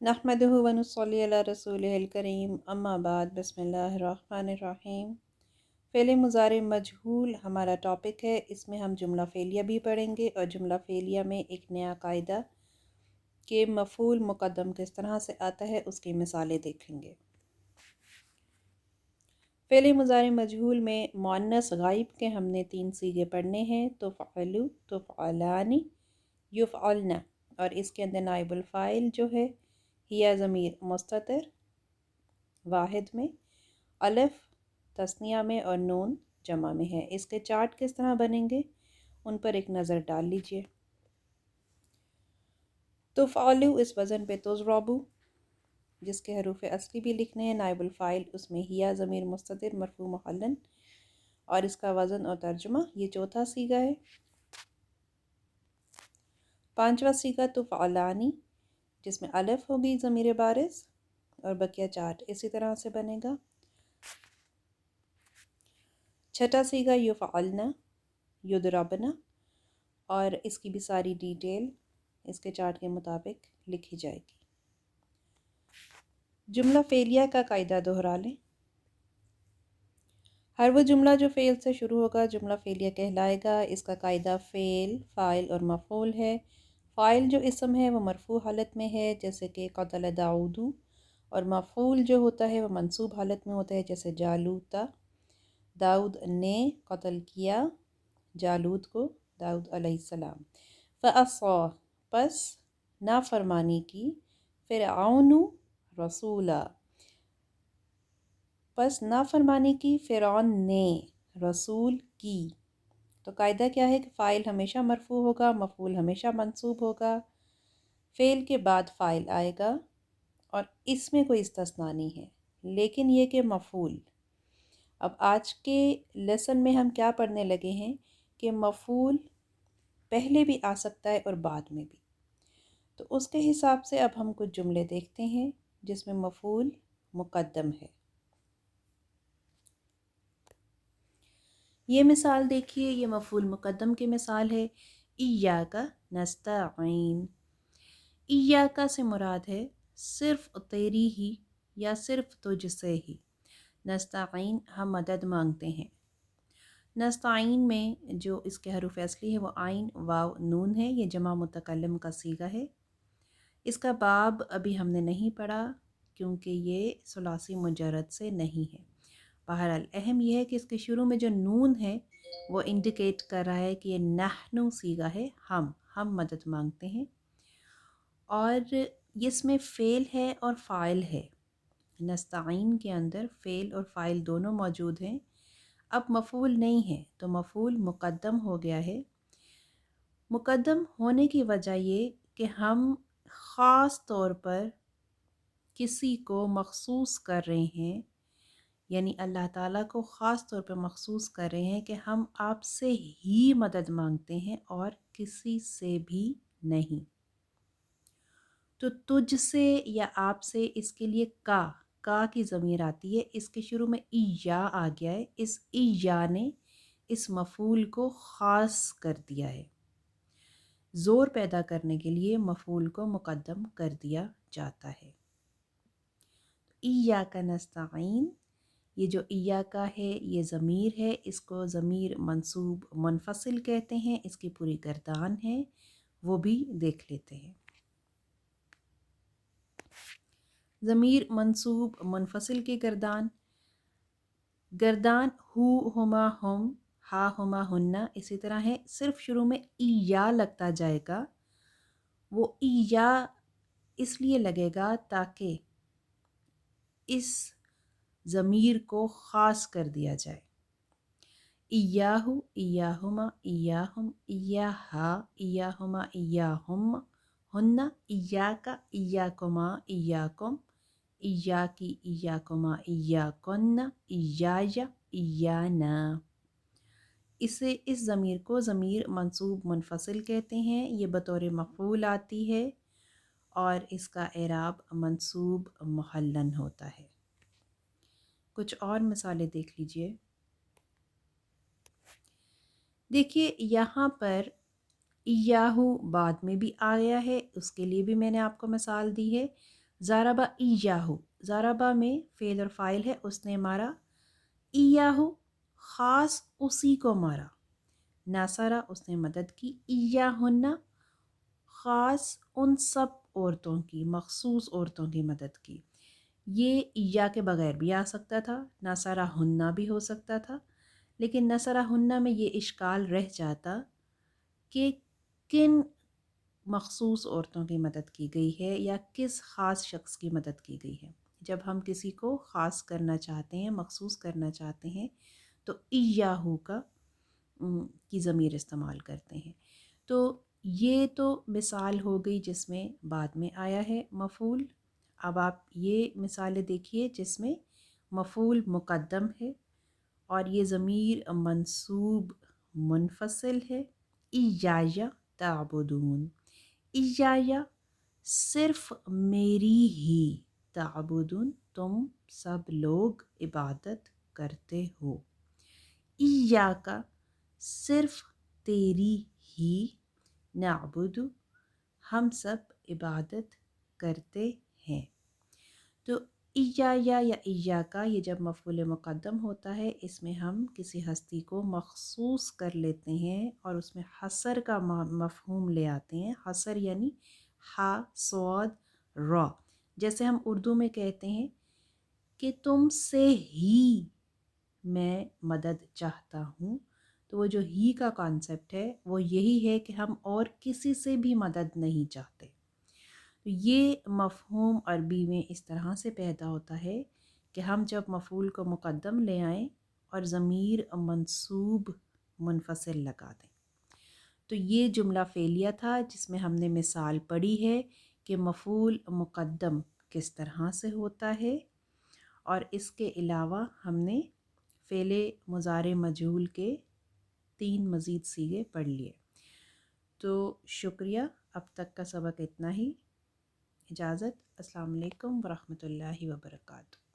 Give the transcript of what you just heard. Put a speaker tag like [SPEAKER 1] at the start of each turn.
[SPEAKER 1] नहमदुहु व नुस्सल्ली अला रसूलिहिल करीम अम्मा बाद बिस्मिल्लाहिर रहमानिर रहीम। फ़ेल मुज़ारे मजहूल हमारा टॉपिक है। इसमें हम जुमला फ़ेलिया भी पढ़ेंगे और जुमला फ़ेलिया में एक नया कायदा कि मफ़ूल मुक़द्दम किस तरह से आता है उसकी मिसालें देखेंगे। फ़ेल मुज़ारे मजहूल में मुअन्नस गाइब के हमने 3 सीगे पढ़ने हैं, तुफ़अलु, तुफ़अलानी, युफ़अलना। और इसके अंदर नाइबुल फ़ाइल जो है हिया ज़मीर मुस्ततिर वाहिद में, अलिफ तस्निया में और नून जमा में है। इसके चार्ट किस तरह बनेंगे उन पर एक नज़र डाल लीजिए। तुफ़अलु इस वज़न पे तुज़रबु, जिसके हरूफ असली भी लिखने हैं। नाइबुल फ़ाइल उसमें हिया ज़मीर मुस्ततिर मरफ़ू मुअल्लन और इसका वज़न और तर्जुमा ये चौथा सीगा है। पांचवा सीगा तुफ़अलानी जिसमें अलिफ होगी ज़मीर बारिज़ और बकिया चार्ट इसी तरह से बनेगा। छठा सीगा युफ़अलना युदरबना और इसकी भी सारी डिटेल इसके चार्ट के मुताबिक लिखी जाएगी। जुमला फ़ेलिया का कायदा दोहरा लें। हर वो जुमला जो फ़ेल से शुरू होगा जुमला फ़ेलिया कहलाएगा। इसका कायदा फ़ेल, फ़ाइल और मफ़ऊल है। फ़ाइल जो इसम है वो मरफ़ू हालत में है जैसे कि क़तल दाऊदु, और मफ़ऊल जो होता है वो मंसूब हालत में होता है जैसे जालूता, दाऊद ने कत्ल किया जालूत को, दाऊद अलैहिस्सलाम। फ़अस्सा पस नाफरमानी की, फ़िरऔनु रसूला पस नाफरमानी की फ़िरौन ने रसूल की। तो कायदा क्या है कि फ़ाइल हमेशा मरफ़ू होगा, मफ़ऊल हमेशा मंसूब होगा, फ़ेल के बाद फ़ाइल आएगा और इसमें कोई इस्तिस्ना नहीं है। लेकिन ये कि मफ़ऊल, अब आज के लेसन में हम क्या पढ़ने लगे हैं कि मफ़ऊल पहले भी आ सकता है और बाद में भी। तो उसके हिसाब से अब हम कुछ जुमले देखते हैं जिसमें मफ़ऊल मुक़द्दम है। ये मिसाल देखिए, ये मफ़ऊल मुक़द्दम की मिसाल है। इय्याका नस्तईन। इय्याका से मुराद है सिर्फ़ तेरी ही या सिर्फ़ तुझसे ही। नस्तईन हम मदद मांगते हैं। नस्ताइन में जो इसके हरूफ असली है वो आइन वाव नून है। ये जमा मुतकल्लिम का सीगा है। इसका बाब अभी हमने नहीं पढ़ा क्योंकि ये सुलासी मुजर्रद से नहीं है। बहरहाल अहम यह है कि इसके शुरू में जो नून है वो इंडिकेट कर रहा है कि ये नहनु सीगा है, हम मदद मांगते हैं। और इसमें फ़ेल है और फ़ाइल है। नस्ताइन के अंदर फ़ेल और फ़ाइल दोनों मौजूद हैं। अब मफ़ऊल नहीं है तो मफ़ऊल मुक़द्दम हो गया है। मुक़द्दम होने की वजह ये कि हम ख़ास तौर पर किसी को मख़सूस कर रहे हैं, यानी अल्लाह ताला को ख़ास तौर पर मख़सूस कर रहे हैं कि हम आपसे ही मदद मांगते हैं और किसी से भी नहीं। तो तुझसे या आपसे इसके लिए का की ज़मीर आती है। इसके शुरू में इया आ गया है। इस इया ने इस मफ़ऊल को ख़ास कर दिया है। ज़ोर पैदा करने के लिए मफ़ऊल को मुक़द्दम कर दिया जाता है। इय्याका नस्तईन, ये जो इय्याका है ये ज़मीर है, इसको ज़मीर मंसूब मुनफ़सिल कहते हैं। इसकी पूरी गर्दान है वो भी देख लेते हैं। ज़मीर मंसूब मुनफ़सिल की गर्दान, गर्दान हु हुमा हम, हा हुमा हुन्ना इसी तरह है। सिर्फ शुरू में इया लगता जाएगा। वो इया इसलिए लगेगा ताकि इस ज़मीर को ख़ास कर दिया जाए। इयाहु, इयाहुमा, इयाहुम, इयाहा, इयाहुमा, इयाहुम, हुन्ना, इयाका, इयाकुमा, इयाकुम, इयाकी, इयाकुमा, इयाकुन्ना, इयाया, इयाना। इसे इस ज़मीर को ज़मीर मंसूब मुनफ़सिल कहते हैं। ये बतौर मफ़ऊल आती है और इसका एराब मंसूब मुहल्लन होता है। कुछ और मिसालें देख लीजिए। देखिए यहाँ पर इयाहू बाद में भी आ गया है, उसके लिए भी मैंने आपको मिसाल दी है। ज़ारबा इय्याहु, ज़ारबा में फ़ेल और फ़ाइल है, उसने मारा। इय्याहु ख़ास उसी को मारा। नासरा उसने मदद की। इय्याहुन्ना ख़ास उन सब औरतों की, मखसूस औरतों की मदद की। ये इया के बगैर भी आ सकता था, नसरा हुन्ना भी हो सकता था, लेकिन नसरा हुन्ना में ये इश्काल रह जाता कि किन मखसूस औरतों की मदद की गई है या किस ख़ास शख्स की मदद की गई है। जब हम किसी को ख़ास करना चाहते हैं, मखसूस करना चाहते हैं, तो इयाहू का की ज़मीर इस्तेमाल करते हैं। तो ये तो मिसाल हो गई जिसमें बाद में आया है मफ़ूल। अब आप ये मिसालें देखिए जिसमें मफ़ूल मुक़द्दम है और ये ज़मीर मंसूब मुनफ़सिल है। इय्याया ताबुदून, इय्याया सिर्फ़ मेरी ही, ताबुदून तुम सब लोग इबादत करते हो। इय्याका सिर्फ़ तेरी ही, नअबुदु हम सब इबादत करते हैं। तो इय्याया या इय्याका ये जब मफ़ऊल मुक़द्दम होता है, इसमें हम किसी हस्ती को मख़सूस कर लेते हैं और उसमें हसर का मफ़हूम ले आते हैं। हसर यानी हा स्वाद रॉ, जैसे हम उर्दू में कहते हैं कि तुमसे ही मैं मदद चाहता हूँ। तो वो जो ही का कॉन्सेप्ट है वो यही है कि हम और किसी से भी मदद नहीं चाहते। तो ये मफ़हूम अरबी में इस तरह से पैदा होता है कि हम जब मफ़ूल को मुक़द्दम ले आएँ और ज़मीर मंसूब मुनफ़सिल लगा दें। तो ये जुमला फ़ेलिया था जिसमें हमने मिसाल पढ़ी है कि मफ़ूल मुक़द्दम किस तरह से होता है, और इसके अलावा हमने फ़ेले मुज़ारे मजहूल के 3 मज़ीद सीगे पढ़ लिए। तो शुक्रिया, अब तक का सबक इतना ही। इजाज़त। अस्सलाम वालेकुम व रहमतुल्लाहि व बरकातहू।